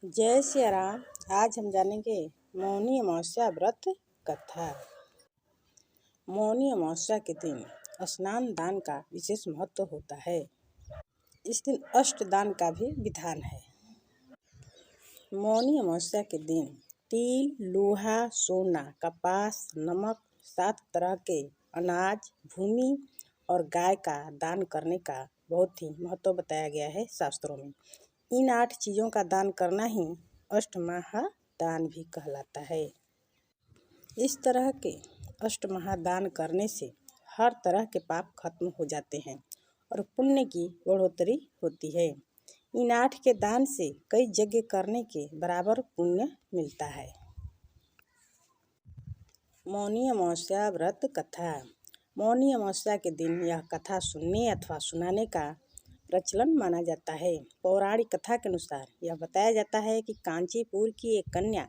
जय सिया राम। आज हम जानेंगे मौनी अमावस्या व्रत कथा। मौनी अमावस्या के दिन स्नान दान का विशेष महत्व होता है। इस दिन अष्टदान का भी विधान है। मौनी अमावस्या के दिन तिल, लोहा, सोना, कपास, नमक, 7 तरह के अनाज, भूमि और गाय का दान करने का बहुत ही महत्व बताया गया है शास्त्रों में। इन 8 चीज़ों का दान करना ही अष्टमहादान भी कहलाता है। इस तरह के अष्टमहादान करने से हर तरह के पाप खत्म हो जाते हैं और पुण्य की बढ़ोतरी होती है। इन 8 के दान से कई यज्ञ करने के बराबर पुण्य मिलता है। मौनी अमावस्या व्रत कथा। मौनी अमावस्या के दिन यह कथा सुनने अथवा सुनाने का प्रचलन माना जाता है। पौराणिक कथा के अनुसार यह बताया जाता है कि कांचीपुर की एक कन्या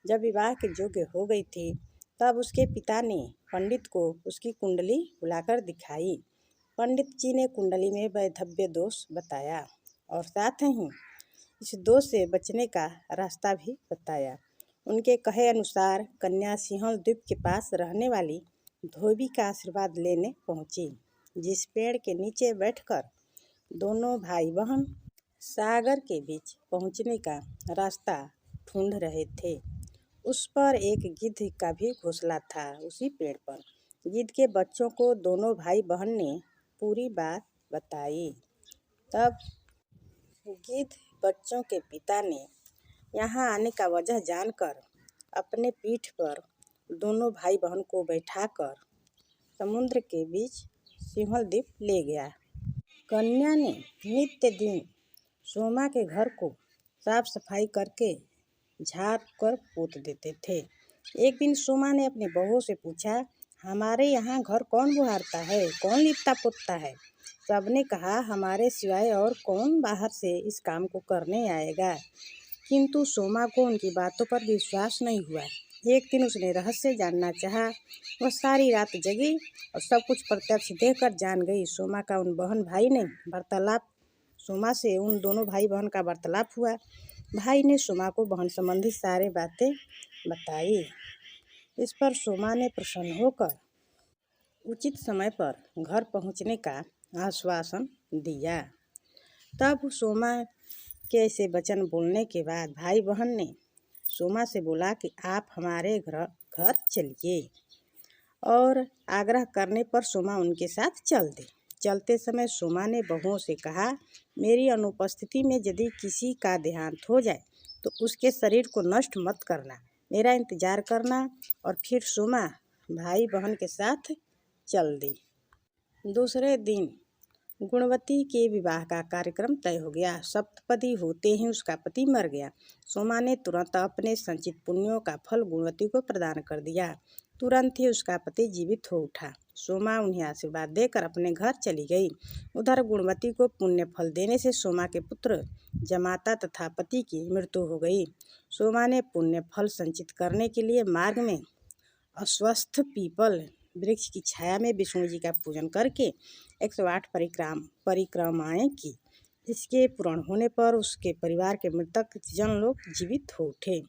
जब विवाह के योग्य हो गई थी, तब उसके पिता ने पंडित को उसकी कुंडली बुलाकर दिखाई। पंडित जी ने कुंडली में वैधव्य दोष बताया और साथ ही इस दोष से बचने का रास्ता भी बताया। उनके कहे अनुसार कन्या सिंहल द्वीप के पास रहने वाली धोबी का आशीर्वाद लेने पहुंची, जिस पेड़ के नीचे बैठकर दोनों भाई बहन सागर के बीच पहुंचने का रास्ता ढूंढ रहे थे। उस पर एक गिद्ध का भी घोंसला था। उसी पेड़ पर गिद्ध के बच्चों को दोनों भाई बहन ने पूरी बात बताई। तब गिद्ध बच्चों के पिता ने यहाँ आने का वजह जानकर अपने पीठ पर दोनों भाई बहन को बैठाकर समुद्र के बीच सिंहल द्वीप ले गया। कन्या ने नित्य दिन सोमा के घर को साफ सफाई करके झाड़ कर पोत देते थे। एक दिन सोमा ने अपनी बहू से पूछा, हमारे यहाँ घर कौन बुहारता है, कौन लिपता पोतता है? सबने कहा, हमारे सिवाय और कौन बाहर से इस काम को करने आएगा। किंतु सोमा को उनकी बातों पर विश्वास नहीं हुआ। एक दिन उसने रहस्य जानना चाहा। वह सारी रात जगी और सब कुछ प्रत्यक्ष देखकर जान गई। सोमा का उन बहन भाई ने वार्तालाप सोमा से उन दोनों भाई बहन का वार्तालाप हुआ। भाई ने सोमा को बहन संबंधी सारी बातें बताई। इस पर सोमा ने प्रसन्न होकर उचित समय पर घर पहुंचने का आश्वासन दिया। तब सोमा के ऐसे वचन बोलने के बाद भाई बहन ने सोमा से बोला कि आप हमारे घर चलिए, और आग्रह करने पर सोमा उनके साथ चल दी। चलते समय सोमा ने बहुओं से कहा, मेरी अनुपस्थिति में यदि किसी का देहांत हो जाए तो उसके शरीर को नष्ट मत करना, मेरा इंतजार करना। और फिर सोमा भाई बहन के साथ चल दी। दूसरे दिन गुणवती के विवाह का कार्यक्रम तय हो गया। सप्तपदी होते ही उसका पति मर गया। सोमा ने तुरंत अपने संचित पुण्यों का फल गुणवती को प्रदान कर दिया। तुरंत ही उसका पति जीवित हो उठा। सोमा उन्हें आशीर्वाद देकर अपने घर चली गई। उधर गुणवती को पुण्य फल देने से सोमा के पुत्र जमाता तथा पति की मृत्यु हो गई। सोमा ने पुण्य फल संचित करने के लिए मार्ग में अस्वस्थ पीपल वृक्ष की छाया में विष्णु जी का पूजन करके 108 परिक्रमाएं की। इसके पूर्ण होने पर उसके परिवार के मृतक जन लोग जीवित हो उठे।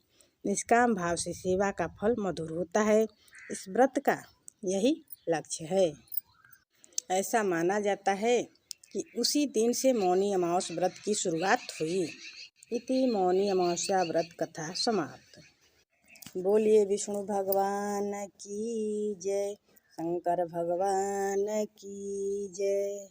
निष्काम भाव से सेवा का फल मधुर होता है। इस व्रत का यही लक्ष्य है। ऐसा माना जाता है कि उसी दिन से मौनी अमावस्या व्रत की शुरुआत हुई। इति मौनी अमावस्या व्रत कथा समाप्त। बोलिए विष्णु भगवान की जय, शंकर भगवान की जय।